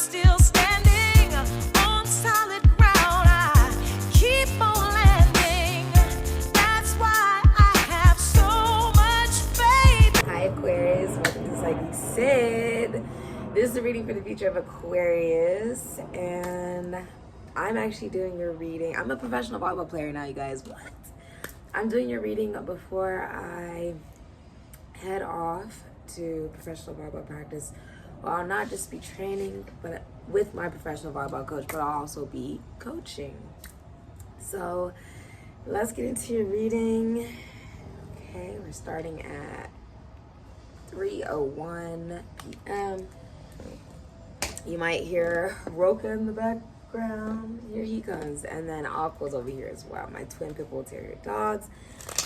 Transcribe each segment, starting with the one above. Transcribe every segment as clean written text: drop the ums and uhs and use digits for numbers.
still standing on solid ground. I keep on landing. That's why I have so much faith. Hi Aquarius, welcome to SIKIKSYD. This is a reading for the future of Aquarius, and I'm actually doing your reading. I'm a professional volleyball player now, you guys. What? I'm doing your reading before I head off to professional volleyball practice. Well, I'll not just be training, but with my professional volleyball coach, but I'll also be coaching. So let's get into your reading. Okay, we're starting at 3:01 p.m. You might hear Roka in the background. Here he comes. And then Aqua's over here as well. My twin pit bull terrier dogs.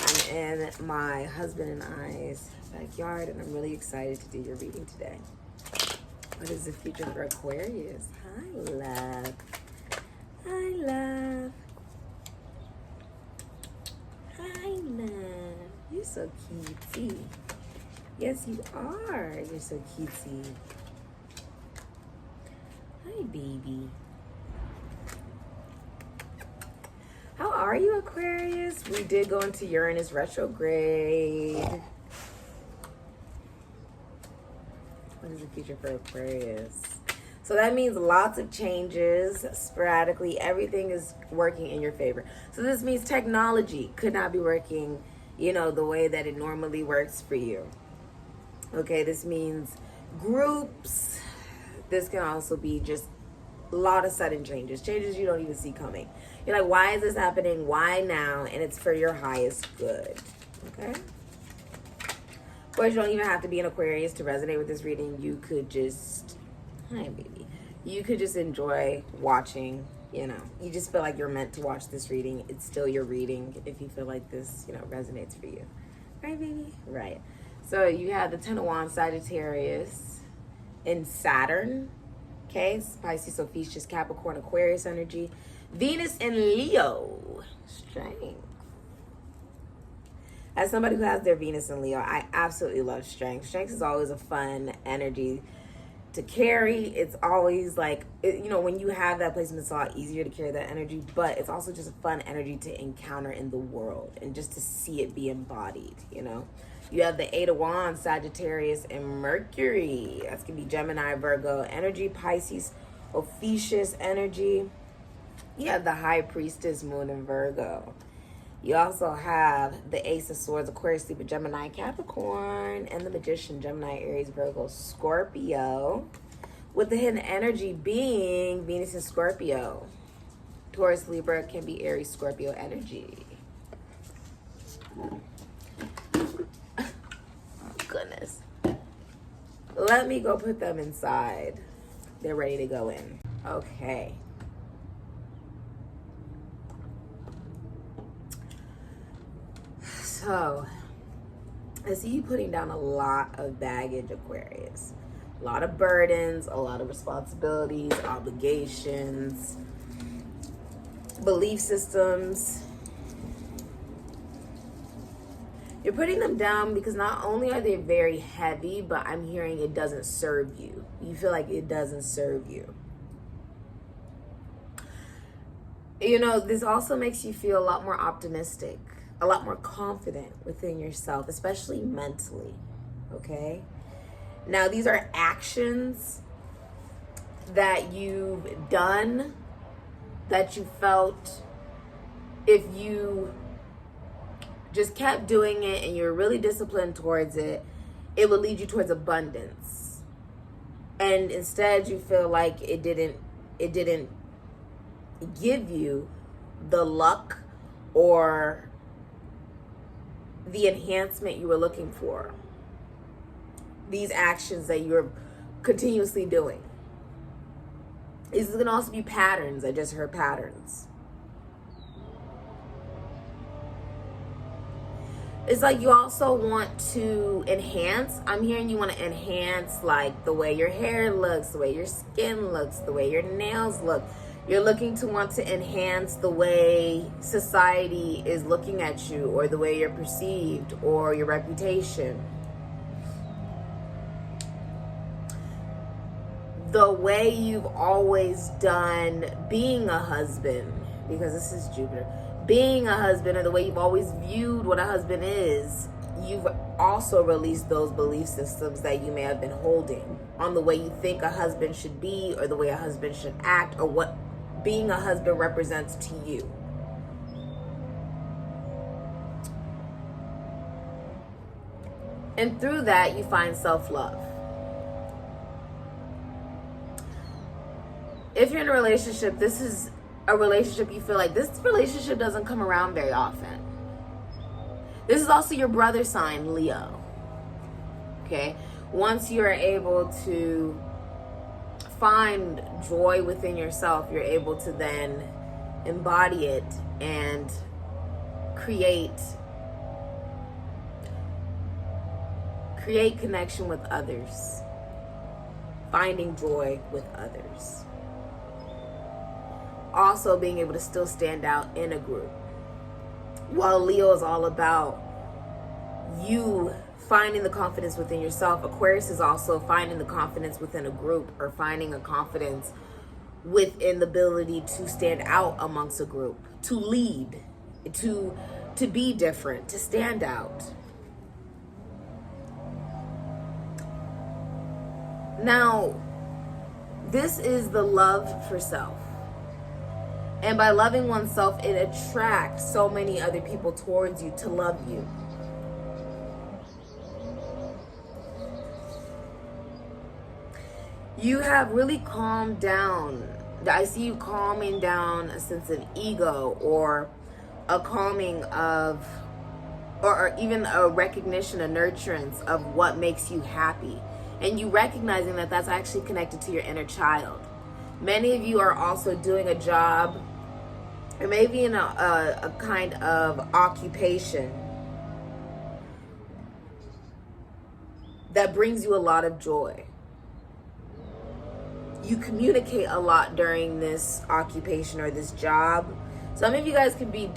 I'm in my husband and I's backyard, and I'm really excited to do your reading today. What is the future for Aquarius? Hi, love. Hi, love. Hi, love. You're so cutesy. Yes, you are. You're so cutesy. Hi, baby. How are you, Aquarius? We did go into Uranus retrograde. What is the future for Aquarius? So that means lots of changes sporadically. Everything is working in your favor. So this means technology could not be working, the way that it normally works for you. Okay, this means groups. This can also be just a lot of sudden changes you don't even see coming. You're like, why is this happening? Why now? And it's for your highest good. Okay? Of course, you don't even have to be an Aquarius to resonate with this reading. You could just, hi baby. You could just enjoy watching, You just feel like you're meant to watch this reading. It's still your reading if you feel like this, resonates for you. Right, baby? Right. So you have the Ten of Wands, Sagittarius, in Saturn. Okay, Pisces, Ophiuchus, Capricorn, Aquarius energy. Venus in Leo. Strength. As somebody who has their Venus in Leo, I absolutely love strength. Strength is always a fun energy to carry. It's always like, when you have that placement, it's a lot easier to carry that energy, but it's also just a fun energy to encounter in the world and just to see it be embodied, You have the Eight of Wands, Sagittarius, and Mercury. That's going to be Gemini, Virgo energy, Pisces, Ophiuchus energy. You have the High Priestess, Moon, and Virgo. You also have the Ace of Swords, Aquarius, Libra, Gemini, Capricorn, and the Magician, Gemini, Aries, Virgo, Scorpio, with the hidden energy being Venus and Scorpio. Taurus, Libra can be Aries, Scorpio energy. Oh, goodness. Let me go put them inside. They're ready to go in. Okay. So, I see you putting down a lot of baggage, Aquarius. A lot of burdens, a lot of responsibilities, obligations, belief systems. You're putting them down because not only are they very heavy, but I'm hearing it doesn't serve you. You feel like it doesn't serve you. This also makes you feel a lot more optimistic, a lot more confident within yourself, especially mentally, okay? Now, these are actions that you've done that you felt if you just kept doing it and you're really disciplined towards it, it would lead you towards abundance. And instead you feel like it didn't give you the luck or the enhancement you were looking for. These actions that you're continuously doing. These can also be patterns. I just heard patterns. It's like you also want to enhance. I'm hearing you want to enhance like the way your hair looks, the way your skin looks, the way your nails look. You're looking to want to enhance the way society is looking at you, or the way you're perceived, or your reputation. the way you've always done being a husband, because this is Jupiter, being a husband, or the way you've always viewed what a husband is, you've also released those belief systems that you may have been holding on the way you think a husband should be, or the way a husband should act, or what being a husband represents to you. And through that, you find self-love. If you're in a relationship, this is a relationship you feel like this relationship doesn't come around very often. This is also your brother sign, Leo. Okay? Once you're able to find joy within yourself, you're able to then embody it and create connection with others, finding joy with others. Also being able to still stand out in a group. While Leo is all about you finding the confidence within yourself, Aquarius is also finding the confidence within a group, or finding a confidence within the ability to stand out amongst a group, to lead, to be different, to stand out. Now, this is the love for self. And by loving oneself, it attracts so many other people towards you to love you. You have really calmed down. I see you calming down a sense of ego, or a calming of, or even a recognition, a nurturance of what makes you happy. And you recognizing that that's actually connected to your inner child. Many of you are also doing a job, or maybe in a kind of occupation that brings you a lot of joy. You communicate a lot during this occupation or this job. Some of you guys could be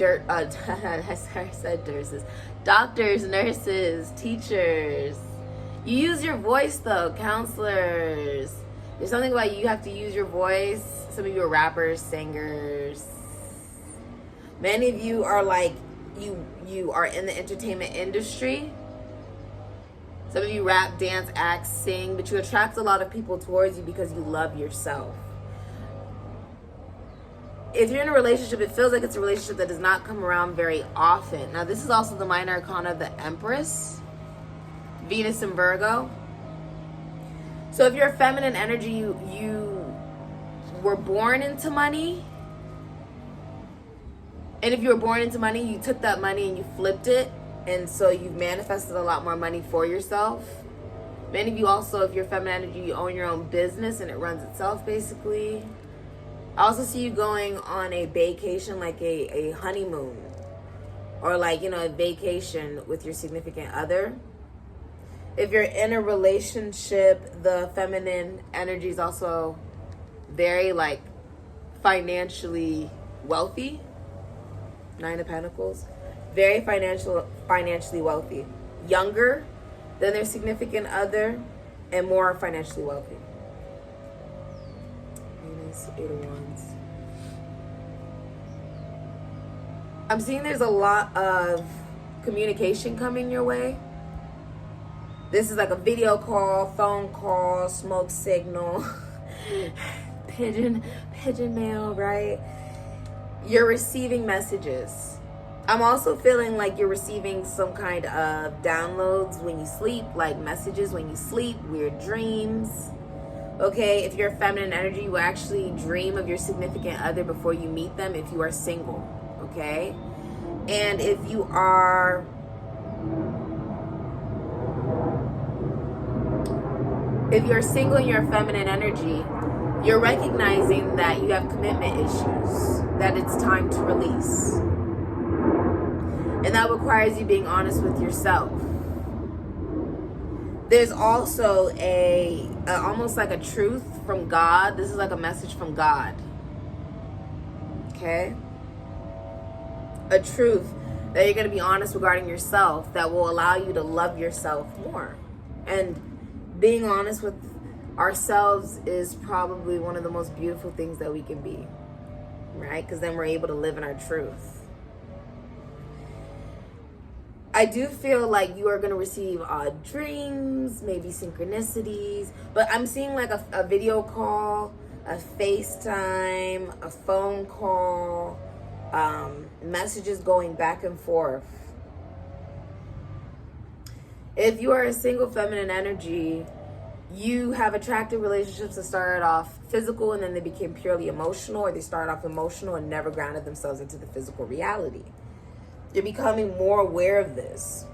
doctors, nurses, teachers. You use your voice though, counselors. There's something about you have to use your voice. Some of you are rappers, singers. Many of you are like, you are in the entertainment industry. Some of you rap, dance, act, sing, but you attract a lot of people towards you because you love yourself. If you're in a relationship, it feels like it's a relationship that does not come around very often. Now, this is also the minor arcana of the Empress, Venus in Virgo. So if you're a feminine energy, you were born into money. And if you were born into money, you took that money and you flipped it. And so you've manifested a lot more money for yourself. Many of you also, if you're feminine energy, you own your own business and it runs itself basically. I also see you going on a vacation, like a honeymoon. Or like, you know, a vacation with your significant other. If you're in a relationship, the feminine energy is also very like financially wealthy. 9 of Pentacles. Very financially wealthy. Younger than their significant other and more financially wealthy. Venus, 8 of Wands. I'm seeing there's a lot of communication coming your way. This is like a video call, phone call, smoke signal, pigeon mail, right? You're receiving messages. I'm also feeling like you're receiving some kind of downloads when you sleep, like messages when you sleep, weird dreams. Okay, if you're feminine energy, you actually dream of your significant other before you meet them if you are single, okay? And if you are single and you're feminine energy, you're recognizing that you have commitment issues, that it's time to release. And that requires you being honest with yourself. There's also almost like a truth from God. This is like a message from God. Okay? A truth that you're going to be honest regarding yourself that will allow you to love yourself more. And being honest with ourselves is probably one of the most beautiful things that we can be, right? Because then we're able to live in our truth. I do feel like you are going to receive odd dreams, maybe synchronicities, but I'm seeing like a video call, a FaceTime, a phone call, messages going back and forth. If you are a single feminine energy, you have attractive relationships that started off physical and then they became purely emotional, or they started off emotional and never grounded themselves into the physical reality. You're becoming more aware of this.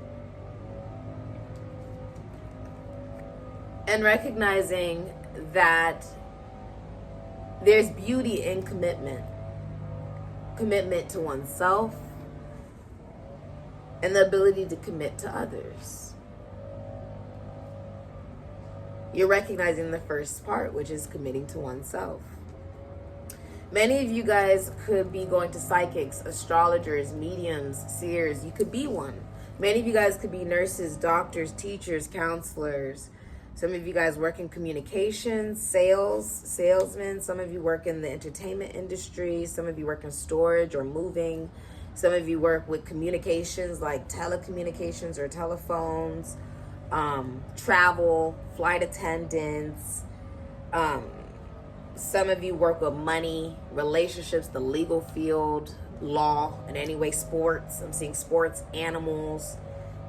And recognizing that there's beauty in commitment. Commitment to oneself and the ability to commit to others. You're recognizing the first part, which is committing to oneself. Many of you guys could be going to psychics, astrologers, mediums, seers. You could be one. Many of you guys could be nurses, doctors, teachers, counselors. Some of you guys work in communications, salesmen. Some of you work in the entertainment industry. Some of you work in storage or moving. Some of you work with communications like telecommunications or telephones, travel, flight attendants. Some of you work with money, relationships, the legal field, law, in any way, sports. I'm seeing sports, animals.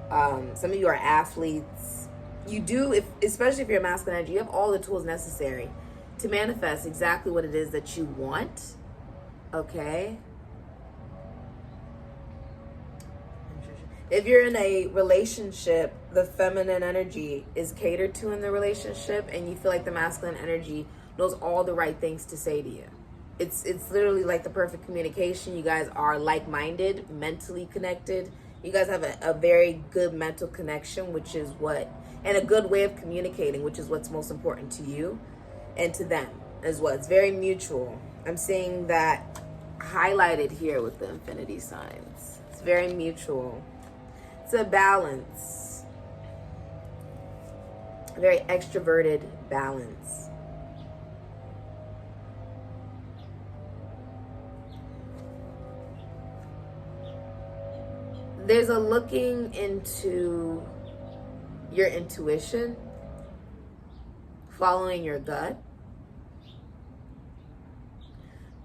Some of you are athletes. You do, especially if you're a masculine energy, you have all the tools necessary to manifest exactly what it is that you want. Okay? If you're in a relationship, the feminine energy is catered to in the relationship, and you feel like the masculine energy knows all the right things to say to you. It's literally like the perfect communication. You guys are like-minded, mentally connected. You guys have a very good mental connection, which is what, and a good way of communicating, which is what's most important to you and to them as well. It's very mutual. I'm seeing that highlighted here with the infinity signs. It's very mutual. It's a balance. A very extroverted balance. There's a looking into your intuition, following your gut,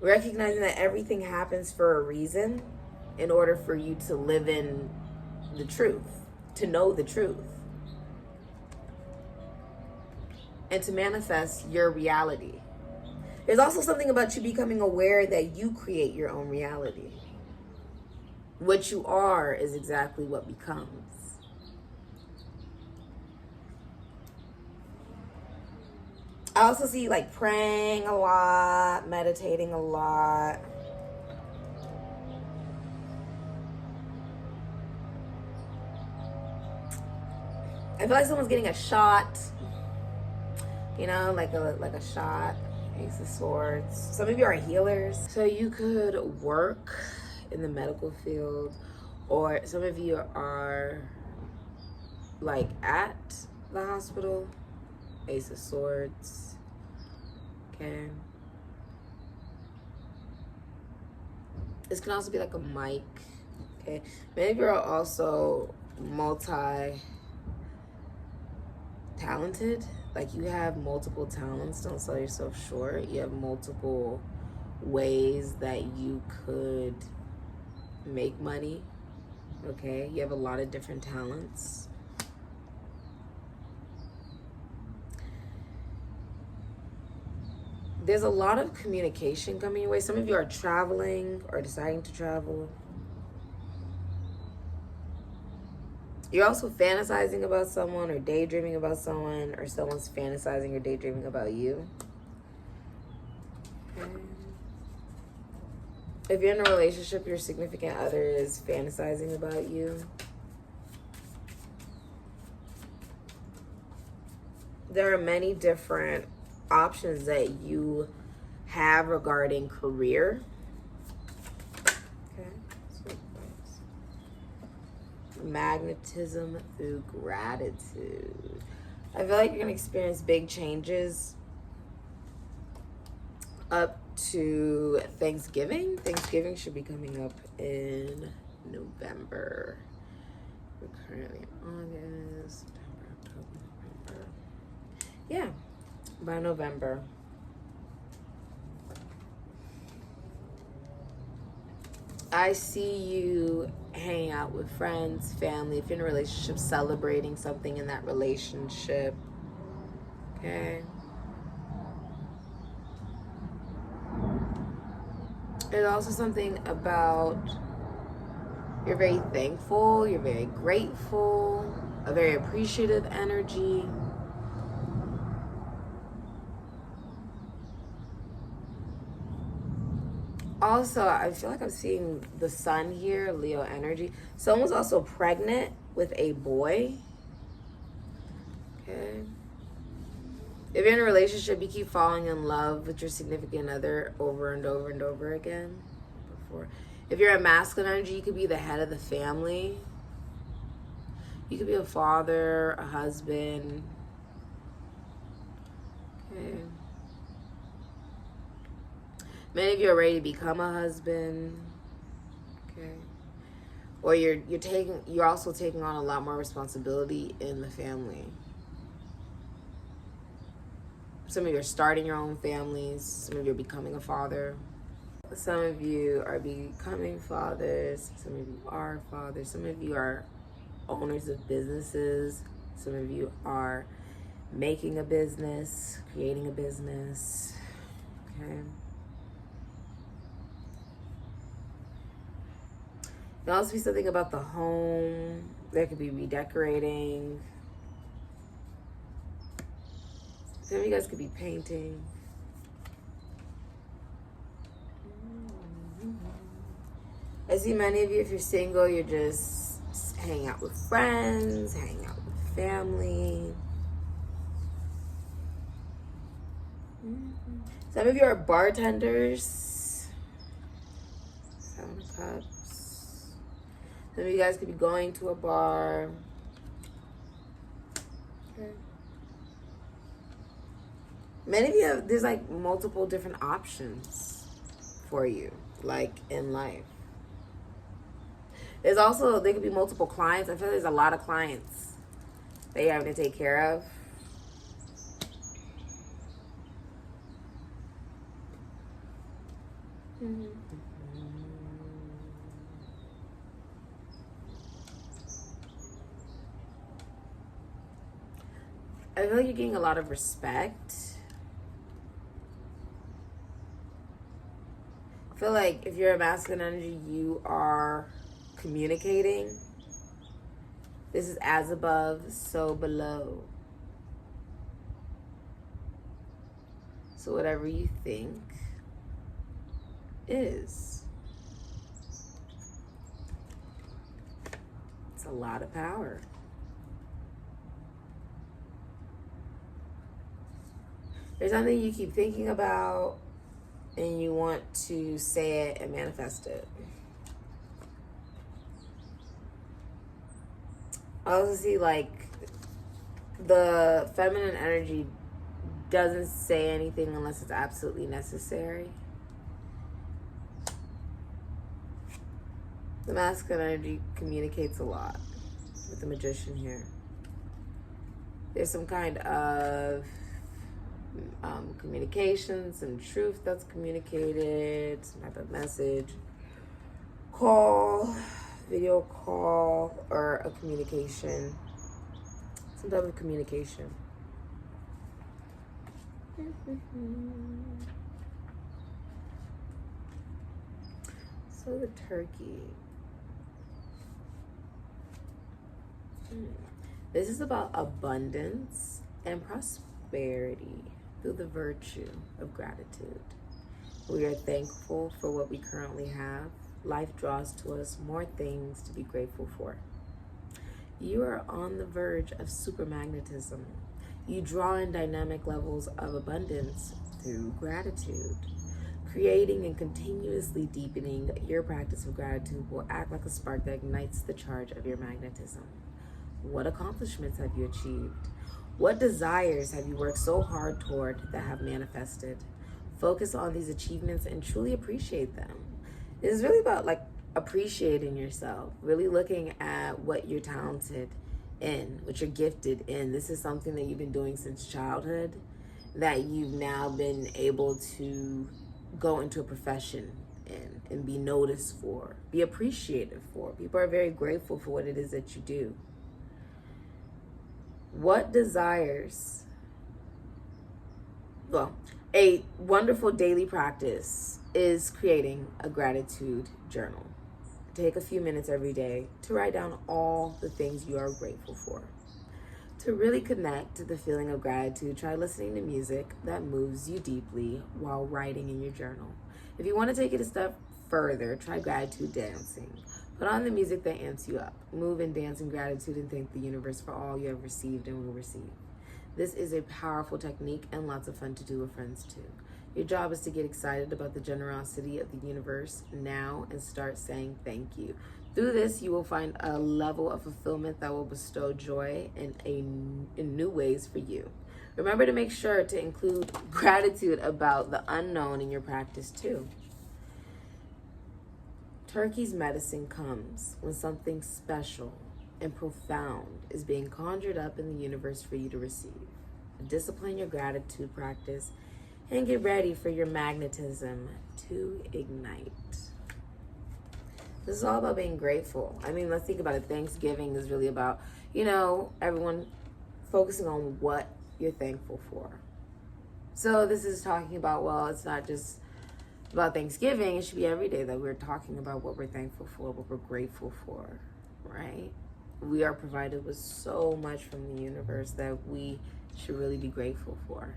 recognizing that everything happens for a reason in order for you to live in the truth, to know the truth, and to manifest your reality. There's also something about you becoming aware that you create your own reality. What you are is exactly what becomes. I also see you like praying a lot, meditating a lot. I feel like someone's getting a shot, you know, like a shot. Ace of Swords. Some of you are healers, so you could work in the medical field, or some of you are like at the hospital. Ace of Swords. Okay. This can also be like a mic. Okay. Many of you are also multi-talented. Like you have multiple talents. Don't sell yourself short. You have multiple ways that you could make money. Okay. You have a lot of different talents. There's a lot of communication coming your way. Some of you are traveling or deciding to travel. You're also fantasizing about someone or daydreaming about someone, or someone's fantasizing or daydreaming about you. Okay. If you're in a relationship, your significant other is fantasizing about you. There are many different options that you have regarding career. Okay. Magnetism through gratitude. I feel like you're gonna experience big changes up to Thanksgiving. Thanksgiving should be coming up in November. We're currently in August, September, October, November. Yeah, by November. I see you hanging out with friends, family. If you're in a relationship, celebrating something in that relationship. Okay. There's also something about you're very thankful, you're very grateful, a very appreciative energy. Also, I feel like I'm seeing the sun here, Leo energy. Someone's also pregnant with a boy. Okay. If you're in a relationship, you keep falling in love with your significant other over and over and over again. If you're a masculine energy, you could be the head of the family. You could be a father, a husband. Okay. Many of you are ready to become a husband. Okay. Or you're also taking on a lot more responsibility in the family. Some of you are starting your own families. Some of you are becoming a father. Some of you are becoming fathers. Some of you are fathers. Some of you are owners of businesses. Some of you are making a business, creating a business. Okay. There also be something about the home. There could be redecorating. Some of you guys could be painting. I see many of you, if you're single, you're just hanging out with friends, hanging out with family. Some of you are bartenders. 7 of Cups. Some of you guys could be going to a bar. Okay. Many of you have, there's like multiple different options for you, like in life. There's also, there could be multiple clients. I feel like there's a lot of clients that you're having to take care of. I feel like you're getting a lot of respect. I feel like if you're a masculine energy, you are communicating. This is as above, so below. So whatever you think is. It's a lot of power. There's something you keep thinking about and you want to say it and manifest it. I also see like the feminine energy doesn't say anything unless it's absolutely necessary. The masculine energy communicates a lot with the Magician here. There's some kind of communication, some truth that's communicated, some type of message, call, video call, or a communication, some type of communication. So the turkey. This is about abundance and prosperity through the virtue of gratitude. We are thankful for what we currently have. Life draws to us more things to be grateful for. You are on the verge of supermagnetism. You draw in dynamic levels of abundance through gratitude. Creating and continuously deepening your practice of gratitude will act like a spark that ignites the charge of your magnetism. What accomplishments have you achieved? What desires have you worked so hard toward that have manifested? Focus on these achievements and truly appreciate them. This is really about like appreciating yourself, really looking at what you're talented in, what you're gifted in. This is something that you've been doing since childhood, that you've now been able to go into a profession in and be noticed for, be appreciative for. People are very grateful for what it is that you do. What desires? Well, a wonderful daily practice is creating a gratitude journal. Take a few minutes every day to write down all the things you are grateful for. To really connect to the feeling of gratitude, try listening to music that moves you deeply while writing in your journal. If you want to take it a step further, try gratitude dancing. Put on the music that amps you up. Move and dance in gratitude and thank the universe for all you have received and will receive. This is a powerful technique and lots of fun to do with friends too. Your job is to get excited about the generosity of the universe now and start saying thank you. Through this, you will find a level of fulfillment that will bestow joy in new ways for you. Remember to make sure to include gratitude about the unknown in your practice too. Turkey's medicine comes when something special and profound is being conjured up in the universe for you to receive. Discipline your gratitude practice and get ready for your magnetism to ignite. This is all about being grateful. I mean, let's think about it. Thanksgiving is really about, everyone focusing on what you're thankful for. So this is talking about, well, it's not just about Thanksgiving. It should be every day that we're talking about what we're thankful for, what we're grateful for, right? We are provided with so much from the universe that we should really be grateful for,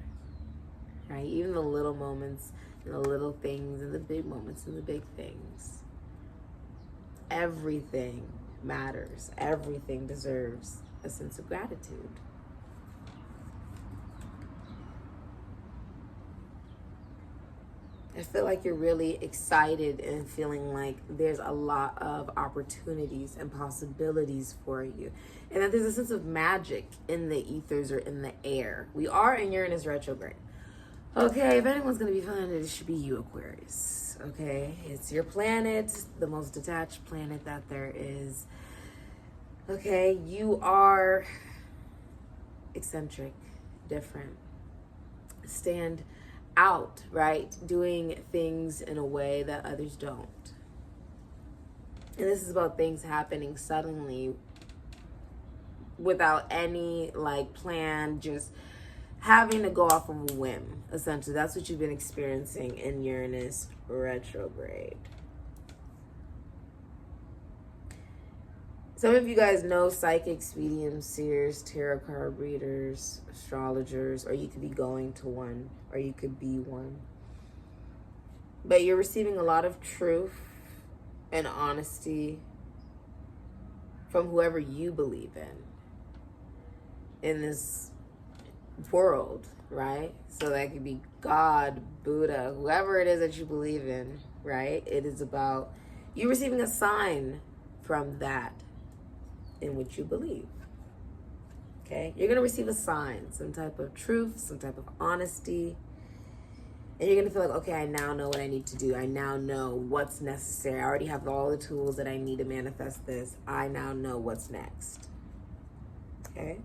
right? Even the little moments and the little things and the big moments and the big things. Everything matters. Everything deserves a sense of gratitude. I feel like you're really excited and feeling like there's a lot of opportunities and possibilities for you. And that there's a sense of magic in the ethers or in the air. We are in Uranus retrograde. Okay, if anyone's going to be feeling it, it should be you, Aquarius. Okay, it's your planet, the most detached planet that there is. Okay, you are eccentric, different, stand out, right? Doing things in a way that others don't. And this is about things happening suddenly without any plan, just having to go off of a whim, essentially. That's what you've been experiencing in Uranus retrograde. Some of you guys know psychics, mediums, seers, tarot card readers, astrologers, or you could be going to one, or you could be one. But you're receiving a lot of truth and honesty from whoever you believe in this world, right? So that could be God, Buddha, whoever it is that you believe in, right? It is about you receiving a sign from that in which you believe. Okay? You're going to receive a sign, some type of truth, some type of honesty. And you're going to feel like, okay, I now know what I need to do. I now know what's necessary. I already have all the tools that I need to manifest this. I now know what's next. Okay?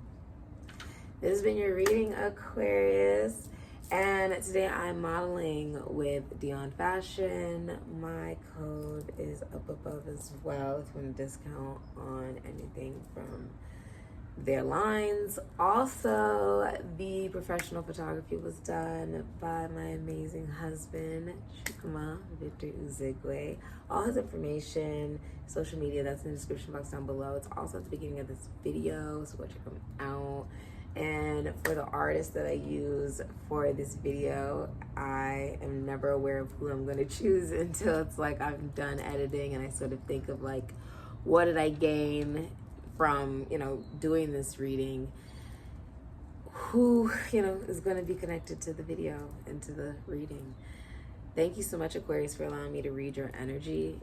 This has been your reading, Aquarius. And today I'm modeling with Dion Fashion. My code is up above as well if you want a discount on anything from their lines. Also, the professional photography was done by my amazing husband, Chukwuma, Victor Uzoigwe. All his information, social media, that's in the description box down below. It's also at the beginning of this video, so go check them out. And for the artist that I use for this video, I am never aware of who I'm going to choose until it's I'm done editing and I sort of think of what did I gain from, doing this reading? Who, is going to be connected to the video and to the reading. Thank you so much, Aquarius, for allowing me to read your energy.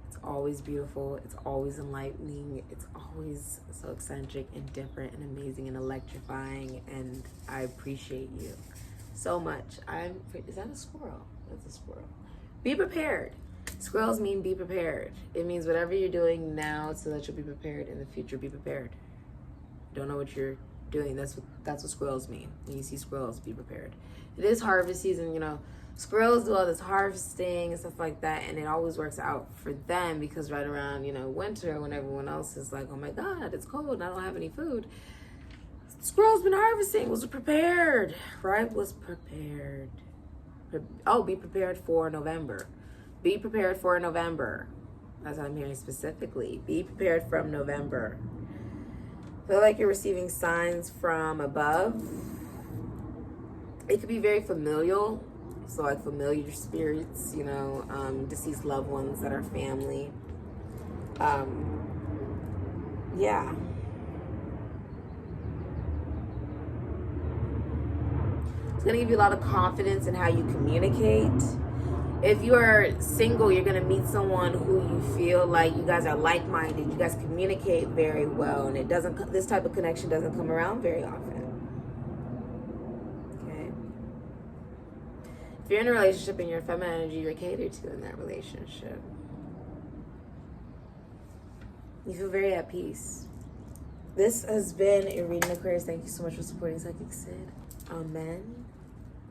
It's always beautiful. It's always enlightening. It's always so eccentric and different and amazing and electrifying. And I appreciate you so much. Is that a squirrel? That's a squirrel. Be prepared. Squirrels mean be prepared. It means whatever you're doing now so that you'll be prepared in the future, be prepared. Don't know what you're doing. That's what squirrels mean. When you see squirrels, be prepared. It is harvest season, you know. Squirrels do all this harvesting and stuff like that, and it always works out for them because right around, you know, winter, when everyone else is like, oh my God, it's cold and I don't have any food, squirrels been harvesting, was prepared, right? Was prepared. Oh, be prepared for November. Be prepared for November. That's what I'm hearing specifically. Be prepared from November. Feel like you're receiving signs from above. It could be very familial. So like familiar spirits, you know, deceased loved ones that are family. Yeah. It's gonna give you a lot of confidence in how you communicate. If you are single, you're gonna meet someone who you feel like you guys are like-minded. You guys communicate very well, and this type of connection doesn't come around very often. If you're in a relationship and you're feminine energy, you're catered to in that relationship. You feel very at peace. This has been a reading, Aquarius. Thank you so much for supporting SIKIKSYD. Amen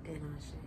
and Ashe.